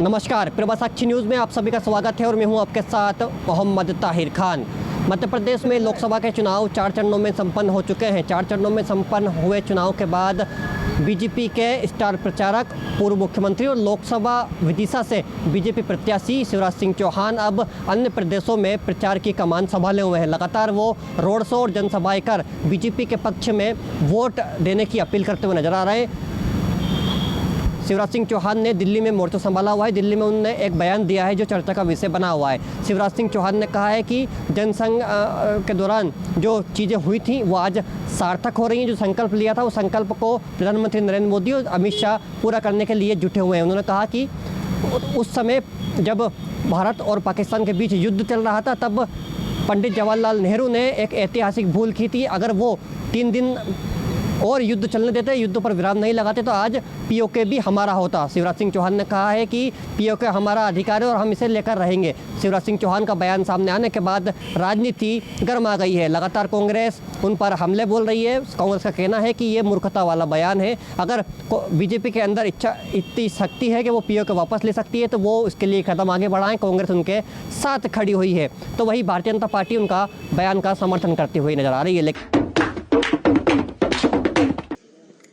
नमस्कार, प्रभासाक्षी न्यूज़ में आप सभी का स्वागत है और मैं हूं आपके साथ मोहम्मद ताहिर खान। मध्य प्रदेश में लोकसभा के चुनाव 4 चरणों में संपन्न हो चुके हैं। 4 चरणों में संपन्न हुए चुनाव के बाद बीजेपी के स्टार प्रचारक, पूर्व मुख्यमंत्री और लोकसभा विदिशा से बीजेपी प्रत्याशी शिवराज सिंह चौहान अब अन्य प्रदेशों में प्रचार की कमान संभाले हुए हैं। लगातार वो रोड शो और जनसभाएं कर बीजेपी के पक्ष में वोट देने की अपील करते हुए नजर आ रहे हैं। शिवराज सिंह चौहान ने दिल्ली में मोर्चा संभाला हुआ है। दिल्ली में उन्होंने एक बयान दिया है जो चर्चा का विषय बना हुआ है। शिवराज सिंह चौहान ने कहा है कि जनसंघ के दौरान जो चीज़ें हुई थी वो आज सार्थक हो रही हैं। जो संकल्प लिया था वो संकल्प को प्रधानमंत्री नरेंद्र मोदी और अमित शाह पूरा करने के लिए जुटे हुए हैं। उन्होंने कहा कि उस समय जब भारत और पाकिस्तान के बीच युद्ध चल रहा था तब पंडित जवाहरलाल नेहरू ने एक ऐतिहासिक भूल की थी। अगर वो 3 दिन और युद्ध चलने देते, युद्ध पर विराम नहीं लगाते तो आज पीओके भी हमारा होता। शिवराज सिंह चौहान ने कहा है कि पीओके हमारा अधिकार है और हम इसे लेकर रहेंगे। शिवराज सिंह चौहान का बयान सामने आने के बाद राजनीति गर्म आ गई है। लगातार कांग्रेस उन पर हमले बोल रही है। कांग्रेस का कहना है कि ये मूर्खता वाला बयान है। अगर बीजेपी के अंदर इतनी शक्ति है कि वो पीओके वापस ले सकती है तो वो इसके लिए कदम आगे बढ़ाएं। कांग्रेस उनके साथ खड़ी हुई है। तो वही भारतीय जनता पार्टी उनका बयान का समर्थन करती हुई नजर आ रही है। लेकिन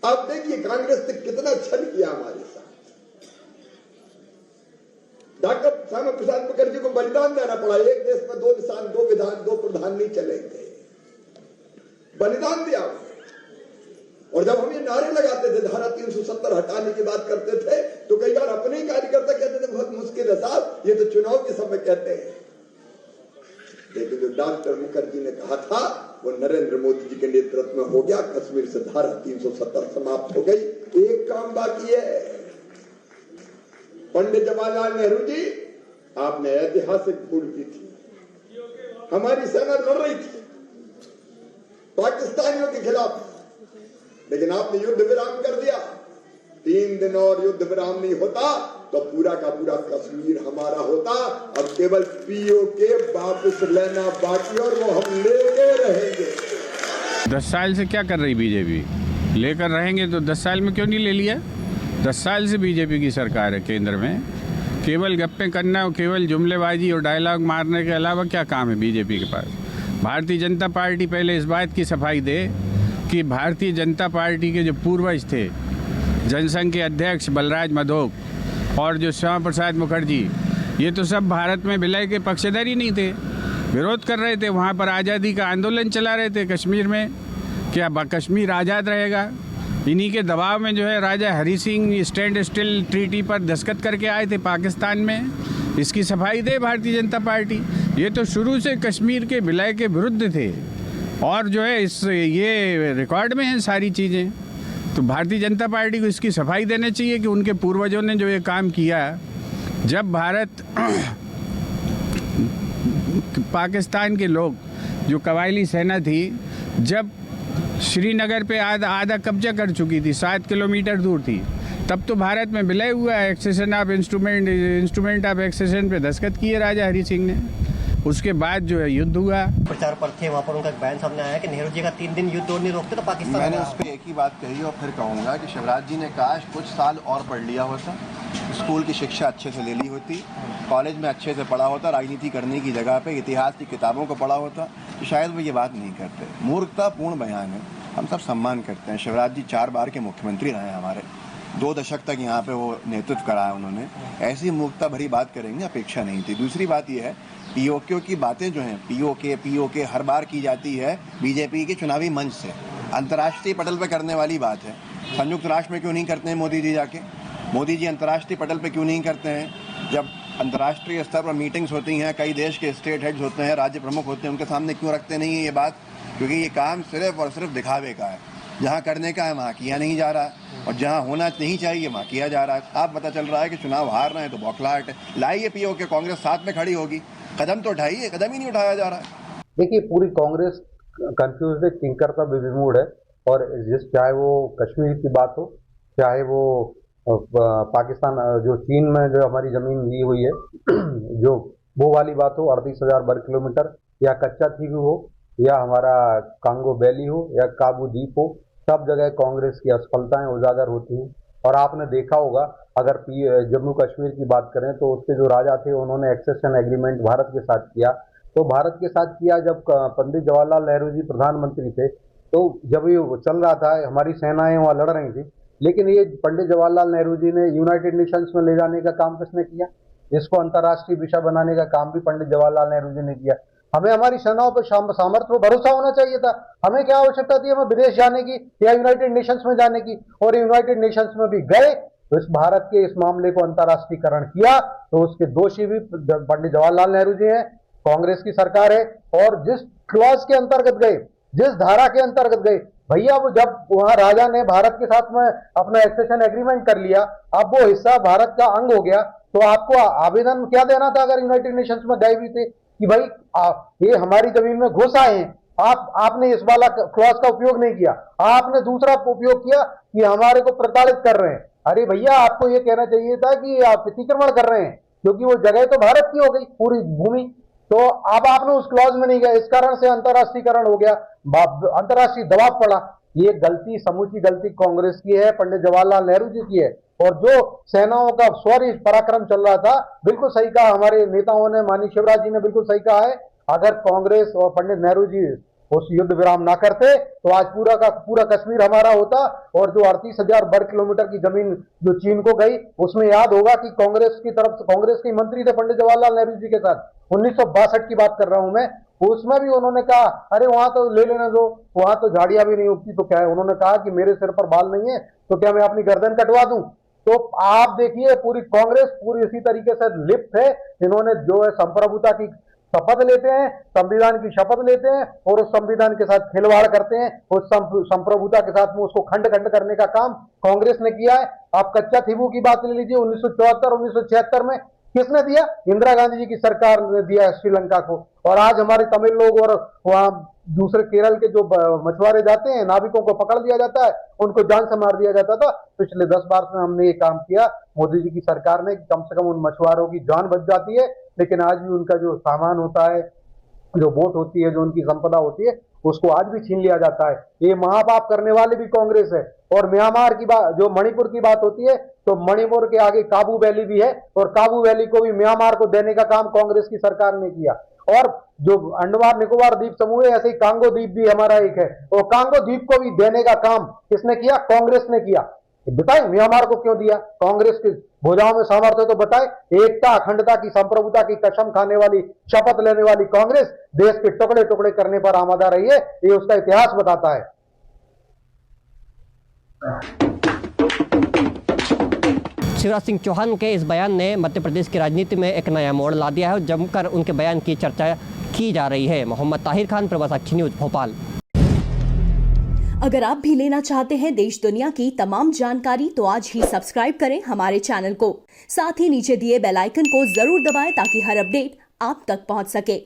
आप देखिए कांग्रेस ने कितना छल किया हमारे साथ। डॉक्टर श्यामा प्रसाद मुखर्जी को बलिदान देना पड़ा। एक देश में 2 निशान, 2 विधान, 2 प्रधान नहीं चलेंगे। बलिदान दिया। और जब हम ये नारे लगाते थे, धारा 370 हटाने की बात करते थे, तो कई बार अपने ही कार्यकर्ता कहते थे बहुत मुश्किल है साहब, ये तो चुनाव के समय कहते हैं। लेकिन जो डॉक्टर मुखर्जी ने कहा था वो नरेंद्र मोदी जी के नेतृत्व में हो गया। कश्मीर से धारा 370 समाप्त हो गई। एक काम बाकी है। पंडित जवाहरलाल नेहरू जी, आपने ऐतिहासिक भूल की थी। हमारी सेना लड़ रही थी पाकिस्तानियों के खिलाफ, लेकिन आपने युद्ध विराम कर दिया। 3 दिन और युद्ध विराम नहीं होता तो पूरा का पूरा कश्मीर हमारा होता। अब केवल पीओके वापस लेना बाकी और वो हम लेके रहेंगे। 10 साल से क्या कर रही बीजेपी? लेकर रहेंगे तो 10 साल में क्यों नहीं ले लिया? 10 साल से बीजेपी की सरकार है केंद्र में। केवल गप्पे करना और केवल जुमलेबाजी और डायलॉग मारने के अलावा क्या काम है बीजेपी के पास? भारतीय जनता पार्टी पहले इस बात की सफाई दे कि भारतीय जनता पार्टी के जो पूर्वज थे, जनसंघ के अध्यक्ष बलराज मधोक और जो श्यामा प्रसाद मुखर्जी, ये तो सब भारत में विलय के पक्षधर ही नहीं थे। विरोध कर रहे थे, वहाँ पर आज़ादी का आंदोलन चला रहे थे कश्मीर में। क्या कश्मीर आज़ाद रहेगा? इन्हीं के दबाव में जो है राजा Hari Singh stand still treaty पर दस्तखत करके आए थे पाकिस्तान में। इसकी सफाई दे भारतीय जनता पार्टी। ये तो शुरू से कश्मीर के विलय के विरुद्ध थे और जो है ये रिकॉर्ड में हैं सारी चीज़ें। तो भारतीय जनता पार्टी को इसकी सफाई देनी चाहिए कि उनके पूर्वजों ने जो ये काम किया, जब भारत पाकिस्तान के लोग, जो कबायली सेना थी, जब श्रीनगर पे आधा कब्जा कर चुकी थी, 7 किलोमीटर दूर थी, तब तो भारत में विलय हुआ है। Accession of instrument of accession पे दस्तखत किए राजा हरी सिंह ने। उसके बाद जो है युद्ध हुआ। प्रचार पर थे, वहाँ पर उनका बयान सामने आया कि नेहरू जी का 3 दिन युद्ध और नहीं रोकते तो पाकिस्तान। मैंने उस पर एक ही बात कही और फिर कहूँगा कि शिवराज जी ने काश कुछ साल और पढ़ लिया होता, स्कूल की शिक्षा अच्छे से ले ली होती, कॉलेज में अच्छे से पढ़ा होता, राजनीति करने की जगह पे इतिहास की किताबों को पढ़ा होता तो शायद वो ये बात नहीं करते। मूर्खतापूर्ण बयान है। हम सब सम्मान करते हैं। शिवराज जी 4 बार के मुख्यमंत्री रहे हमारे, 2 दशक तक यहाँ पे वो नेतृत्व कराया उन्होंने। ऐसी मूर्खता भरी बात करेंगे अपेक्षा नहीं थी। दूसरी बात ये है, पीओके की बातें जो हैं, पीओके हर बार की जाती है बीजेपी के चुनावी मंच से। अंतर्राष्ट्रीय पटल पे करने वाली बात है। संयुक्त राष्ट्र में क्यों नहीं करते हैं मोदी जी जाके? मोदी जी अंतर्राष्ट्रीय पटल पे क्यों नहीं करते हैं? जब अंतर्राष्ट्रीय स्तर पर मीटिंग्स होती हैं, कई देश के स्टेट हेड्स होते हैं, राज्य प्रमुख होते हैं, उनके सामने क्यों रखते नहीं है ये बात? क्योंकि ये काम सिर्फ और सिर्फ दिखावे का है। जहाँ करने का है वहाँ किया नहीं जा रहा है और जहाँ होना नहीं चाहिए वहाँ किया जा रहा है। आप पता चल रहा है कि चुनाव हार रहे हैं तो बौखलाहट है। लाइए पीओके, कांग्रेस साथ में खड़ी होगी। कदम तो उठाइए, कदम ही नहीं उठाया जा रहा है। देखिए, पूरी कांग्रेस कंफ्यूज है, किंकर विमूढ़ है। और चाहे वो कश्मीर की बात हो, चाहे वो पाकिस्तान जो चीन में जो हमारी जमीन ली हुई है जो वो वाली बात हो, 38,000 वर्ग किलोमीटर, या कच्चा थीव हो, या हमारा कांगो वैली हो, या काबू द्वीप हो, सब जगह कांग्रेस की असफलताएं उजागर होती हैं। और आपने देखा होगा, अगर जम्मू कश्मीर की बात करें तो उसके जो राजा थे उन्होंने एक्सेशन एग्रीमेंट भारत के साथ किया। तो भारत के साथ किया जब पंडित जवाहरलाल नेहरू जी प्रधानमंत्री थे, तो जब ये चल रहा था, हमारी सेनाएं वहाँ लड़ रही थी, लेकिन ये पंडित जवाहरलाल नेहरू जी ने यूनाइटेड नेशंस में ले जाने का काम किसने किया? इसको अंतर्राष्ट्रीय विषय बनाने का काम भी पंडित जवाहरलाल नेहरू जी ने किया। हमें हमारी सेनाओं पर सामर्थ्य पर भरोसा होना चाहिए था। हमें क्या आवश्यकता थी हमें विदेश जाने की या यूनाइटेड नेशंस में जाने की? और यूनाइटेड नेशंस में भी गए तो इस भारत के इस मामले को अंतर्राष्ट्रीयकरण किया, तो उसके दोषी भी पंडित जवाहरलाल नेहरू जी हैं, कांग्रेस की सरकार है। और जिस क्लॉज के अंतर्गत गए, जिस धारा के अंतर्गत गए, भैया वो जब वहां राजा ने भारत के साथ में अपना एक्सेशन एग्रीमेंट कर लिया, अब वो हिस्सा भारत का अंग हो गया, तो आपको आवेदन क्या देना था अगर यूनाइटेड नेशंस में गए भी थे कि भाई ये हमारी जमीन में घुस आए हैं, आपने इस वाला क्लॉज का उपयोग नहीं किया, आपने दूसरा उपयोग किया कि हमारे को प्रताड़ित कर रहे हैं। अरे भैया, आपको ये कहना चाहिए था कि आप अतिक्रमण कर रहे हैं, क्योंकि वो जगह तो भारत की हो गई पूरी भूमि। तो अब आपने उस क्लॉज में नहीं गए, इस कारण से अंतर्राष्ट्रीयकरण हो गया, अंतर्राष्ट्रीय दबाव पड़ा। ये गलती, समूची गलती कांग्रेस की है, पंडित जवाहरलाल नेहरू जी की है। और जो सेनाओं का शौर्य पराक्रम चल रहा था, बिल्कुल सही कहा हमारे नेताओं ने, माननीय शिवराज जी ने बिल्कुल सही कहा है, अगर कांग्रेस और पंडित नेहरू जी उस युद्ध विराम ना करते तो आज पूरा का पूरा कश्मीर हमारा होता। और जो 38,000 वर्ग किलोमीटर की जमीन जो चीन को गई, उसमें याद होगा कि कांग्रेस की तरफ से, कांग्रेस के मंत्री थे पंडित जवाहरलाल नेहरू जी के साथ, 1962 की बात कर रहा हूं मैं, उसमें भी उन्होंने कहा अरे वहां तो ले लेने दो, वहां तो झाड़ियां भी नहीं उगती, तो क्या है, उन्होंने कहा कि मेरे सिर पर बाल नहीं है तो क्या मैं अपनी गर्दन कटवा दूं? तो आप देखिए पूरी कांग्रेस पूरी इसी तरीके से लिप्त है। इन्होंने जो है संप्रभुता की शपथ लेते हैं, संविधान की शपथ लेते हैं और उस संविधान के साथ खिलवाड़ करते हैं, उस संप्रभुता के साथ में उसको खंड खंड करने का काम कांग्रेस ने किया है। आप कच्चा थिबू की बात ले लीजिए, 1974 1976 में किसने दिया? इंदिरा गांधी जी की सरकार ने दिया श्रीलंका को। और आज हमारे तमिल लोग और वहां दूसरे केरल के जो मछुआरे जाते हैं, नाविकों को पकड़ लिया जाता है, उनको जान से मार दिया जाता था। पिछले 10 बार में हमने ये काम किया, मोदी जी की सरकार ने, कम से कम उन मछुआरों की जान बच जाती है, लेकिन आज भी उनका जो सामान होता है, जो बोट होती है, जो उनकी संपदा होती है, उसको आज भी छीन लिया जाता है। ये महापाप करने वाले भी कांग्रेस है। और म्यांमार की बात, जो मणिपुर की बात होती है, तो मणिपुर के आगे काबू वैली भी है और काबू वैली को भी म्यांमार को देने का काम कांग्रेस की सरकार ने किया। और जो अंडमान निकोबार द्वीप समूह है, ऐसे ही कांगो द्वीप भी हमारा एक है, और कांगो द्वीप को भी देने का काम किसने किया? कांग्रेस ने किया। बताए म्यांमार को क्यों दिया? कांग्रेस के भुजाओं में सामर्थ्य तो बताए। एकता, अखंडता की, संप्रभुता की कसम खाने वाली, शपथ लेने वाली कांग्रेस देश के टुकड़े टुकड़े करने पर आमादा रही है, ये उसका इतिहास बताता है। शिवराज सिंह चौहान के इस बयान ने मध्य प्रदेश की राजनीति में एक नया मोड़ ला दिया है। जमकर उनके बयान की चर्चा की जा रही है। मोहम्मद ताहिर खान, प्रवास साक्षी न्यूज, भोपाल। अगर आप भी लेना चाहते हैं देश दुनिया की तमाम जानकारी तो आज ही सब्सक्राइब करें हमारे चैनल को। साथ ही नीचे दिए बेल आइकन को जरूर दबाएं ताकि हर अपडेट आप तक पहुंच सके।